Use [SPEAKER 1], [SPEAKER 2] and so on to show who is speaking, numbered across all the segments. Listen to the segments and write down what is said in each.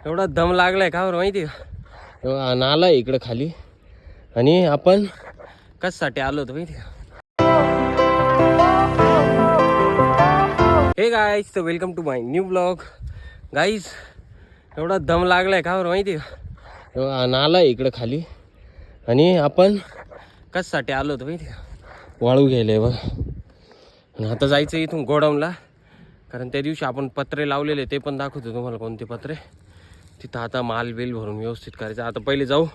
[SPEAKER 1] एवढा दम लागलाय का बरं माहिती का? नाला आहे इकडं खाली आणि आपण कशासाठी आलो होतो माहिती का? हे गाईज, तर welcome to my new blog. Guys एवढा दम लागलाय का बरं माहिती का? नाला आहे इकडं खाली आणि आपण कशासाठी आलो होतो माहिती का? वाळू घ्यायला बघ. आणि आता जायचं इथून गोडाऊनला, कारण त्या दिवशी आपण पत्रे लावलेले ते पण दाखवतो तुम्हाला कोणते पत्रे. तिथं आता माल बिल भरून व्यवस्थित करायचं. आता पहिले जाऊ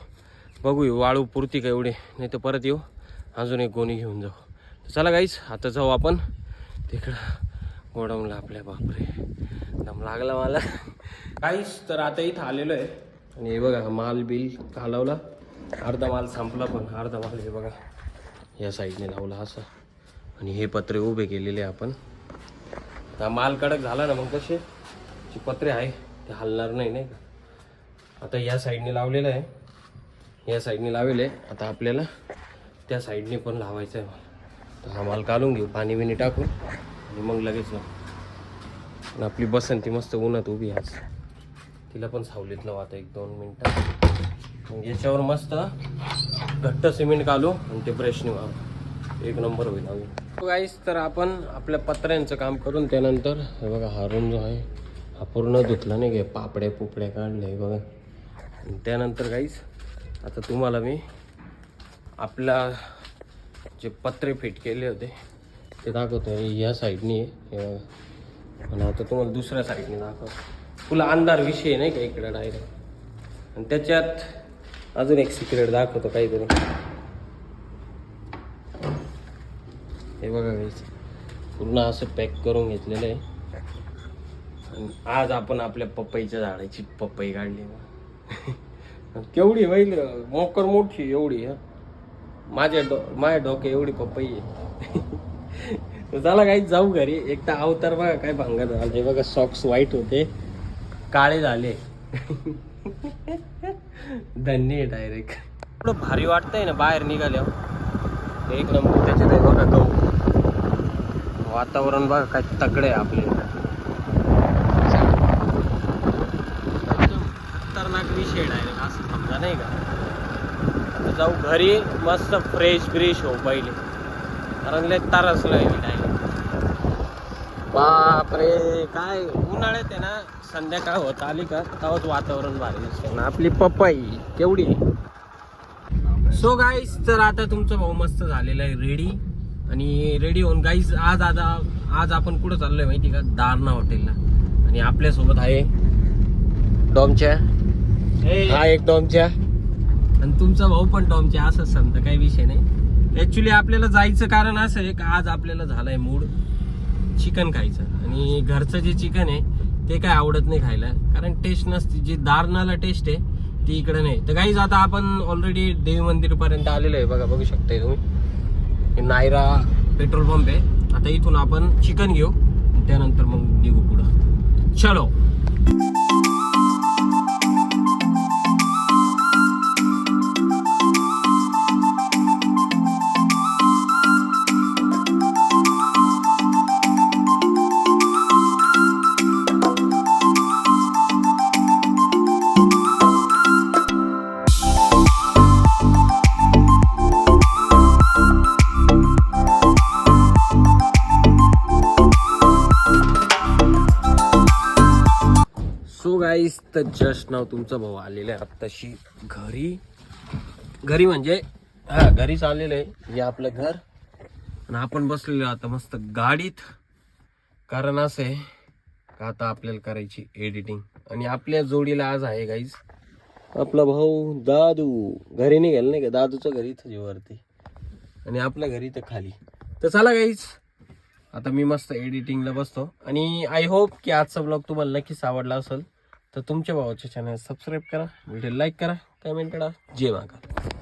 [SPEAKER 1] बघू वाळू पुरती का एवढी, नाही तर परत येऊ अजून एक गोणी घेऊन जाऊ. तर चला गाईस, आता जाऊ आपण तिकडं गोडाऊनला आपल्या. बापरे दम लागला मला गाईस. तर आता इथं आलेलो आहे आणि हे बघा माल बिल घालवला. अर्धा माल संपला पण अर्धा माल हे बघा या साईडने लावला असं. आणि हे पत्रे उभे केलेले आपण. आता माल कडक झाला ना मग कसे जे पत्रे आहे ते हलणार नाही, नाही का? आता या साईडने लावलेलं आहे, या साईडने लावले. आता आपल्याला त्या साईडने पण लावायचं आहे माल. तर हा माल काढून घेऊ पाणी बिणी टाकून आणि मग लगेच लावू. आणि आपली बसंती मस्त उन्हात उभी आज, तिला पण सावलीत लावू आता 1-2 मिनटं. मग याच्यावर मस्त घट्ट सिमेंट घालू आणि ते ब्रशने मारू, एक नंबर होईल अजून. गाईस, तर आपण आपल्या पत्र्यांचं काम करून त्यानंतर हे बघा हा रूम जो आहे हा पूर्ण धुतला नाही गे, पापड्या पुपड्या काढले बघा. आणि त्यानंतर गाईस आता तुम्हाला मी आपला जे पत्रे फिट केले होते ते दाखवतो. या साईडनी हे बघा. आणि आता तुम्हाला दुसऱ्या साईडने दाखवतो. फुल अंधार विषय नाही का इकडे डायरेक्ट. आणि त्याच्यात अजून एक सिक्रेट दाखवतो काहीतरी. हे बघा गाईस, पूर्ण असं पॅक करून घेतलेलं आहे. आणि आज आपण आपल्या पपईच्या झाडाची पपई काढली. केवढी होईल मोकर मोठी एवढी. माझ्या डोक्या एवढी पपई आहे. चला काहीच जाऊ घरी. एक तर अवतार बघा काय भांगत झाला. हे बघा सॉक्स व्हाईट होते काळे झाले. धन्य डायरेक्ट. एवढं भारी वाटतंय ना बाहेर निघाल्यावर, एक नंबर. त्याच्यात आहे बघा गहू. वातावरण बघा काय तगडे आहे आपले. एकदम खतरनाक विषय डायरेक्ट असं समजा नाही का? आता जाऊ घरी मस्त फ्रेश ब्रिश हो पहिले, कारण लय तरसलोय मी डायरेक्ट. बापरे काय उन्हाळ्यात आहे ना, संध्याकाळ होत आली का तेव्हाच वातावरण भारी दिसतं. आपली पपई केवढी. सो गाईस, तर आता तुमचा भाऊ मस्त झालेला आहे रेडी. आणि रेडी होऊन गाईज आज आपण कुठं चाललोय माहिती का? दारणा हॉटेलला. आणि आपल्यासोबत आहे डॉमच्या. हा एक डॉमच्या आणि तुमचा भाऊ पण डॉमच्या. असं समजा काही विषय नाही. ऍक्च्युली आपल्याला जायचं कारण असं आहे का आज आपल्याला झालाय मूड चिकन खायचं. आणि घरचं जे चिकन आहे ते काय आवडत नाही खायला, कारण टेस्ट नसते. जी दारणाला टेस्ट आहे ती इकडे नाही. तर गाईज आता आपण ऑलरेडी देवी मंदिर पर्यंत आलेलो आहे. बघा बघू शकताय तुम्ही, नायरा पेट्रोल पंप आहे. आता इथून आपण चिकन घेऊ त्यानंतर मग निघू पुढं. चलो. सो गाईस, तर जस्ट नाव तुमचा भाऊ आलेला आहे आत्ताशी घरी म्हणजे हा घरीच आलेलं आहे. हे आपलं घर आणि आपण बसलेलो आता मस्त गाडीत. कारण असं आहे का आता आपल्याला करायची एडिटिंग. आणि आपल्या जोडीला आज आहे गाईज आपला भाऊ दादू. घरी नाही गेला नाही का? दादूचं घरी इथं वरती आणि आपल्या घरी तर खाली. तर चला गाईज, आता मी मस्त एडिटिंगला बसतो. आणि आय होप की आजचा ब्लॉग तुम्हाला नक्कीच आवडला असेल. तर तुमच्या भावाच्या चॅनल सबस्क्राईब करा, व्हिडिओ लाईक करा, कमेंट करा. जय महाकाल.